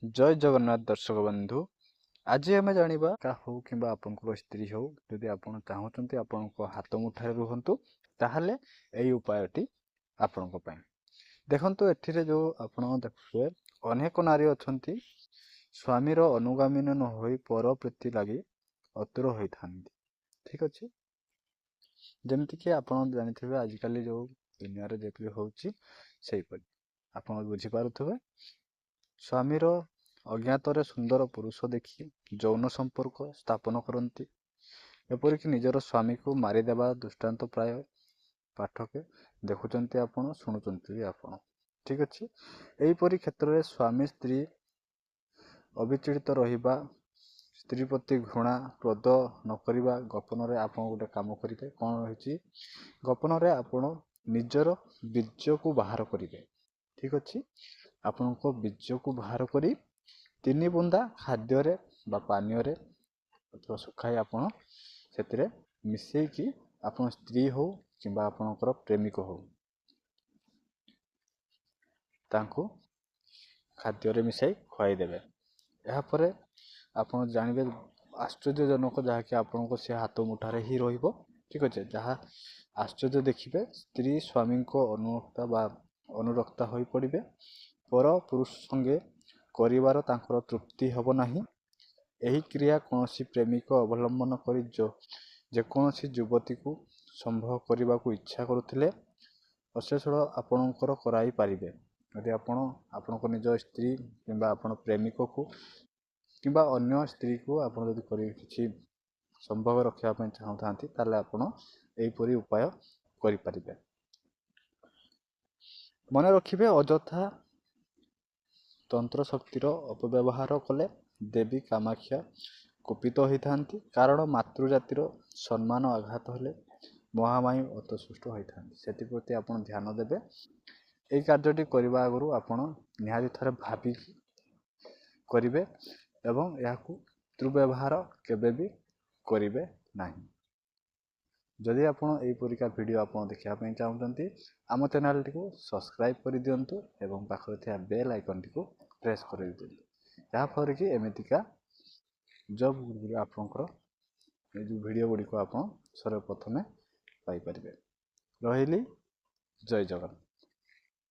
जय जगन्नाथ दर्शक बंधु। आज आम जाना का हो कि आपंकर स्त्री हो जदि आप चाहते आपण हाथ मुठार रुहतु ताहले यही उपायटी आपण देखु ए जो आप देखुए अनेक नारी अच्छा स्वामीर अनुगामी न हो पर प्रीति लगी अतुर होता ठीक अच्छे जमीक आप जानी आजिकल जो दुनिया जी हूँ आप बुझीपे स्वामीर अज्ञात सुंदर पुरुष देखी यौन संपर्क स्थापन करती एपरिक निजर स्वामी को मारिदेवा दृष्टांत प्राय पाठके देखुंत आपण शुणुंट आपण ठीक अच्छे यहीपरि क्षेत्र में स्वामी स्त्री अविचलित रहिबा स्त्री प्रति घृणा क्रोध नक गोपन आप गोटे कम करेंगे कौन रही गोपन आपण निजर बीज को बाहर करेंगे ठीक अच्छे आपण बीज को बाहर करी 3 बुंदा खाद्य पानीय अथवा सुखाई आपण से मिसेकी आपण स्त्री हो कि आपणकर प्रेमिक हो तांको खाद्य मिसाई खुआईदेवे यापर आप जानवे आश्चर्यजनक जहाँकि आपण को सी हाथ मुठारे ही रहिबो ठीक अच्छे जहाँ आश्चर्य देखिए स्त्री स्वामी को अनुरक्ता हो पड़े पर पुरुष संगे करिवार तांकर तृप्ति हब नाही यही क्रिया कौन प्रेमिक अवलंबन कर जेकोसी युवती को संभव करने को इच्छा करुले अशेष आपणकर कराई पारे यदि आपण निज स्त्री कि आप प्रेमिक को कि अन्य स्त्री को आप कि संभव रखापी चाहूँ ताले आपण यहीपरि उपाय करें मन रखिए अजथा तंत्र शक्तिर अपव्यवहार कले देवी कामाख्या कुपित होता कारण मातृजातिर सम्मान आघात हेले महामायी असुष्ट होता से आप ध्यान देवे यही कार्यटी करने आगु आपण निहाती थे भावी करेंगे एवं यह दुर्व्यवहार केबे भी करेंगे नहीं जदि आपड़ यहीपरिका वीडियो आप देखापी चाहते आम चैनल टी सब्सक्राइब कर दिंतु एवं पाखरे थे बेल आइकन टी प्रेस कर दिंतु जहाँफल कि एमतीका जब आपंकर जो वीडियो गुड़िक आप सर्वप्रथमे पाइपर रही जय जगन्नाथ।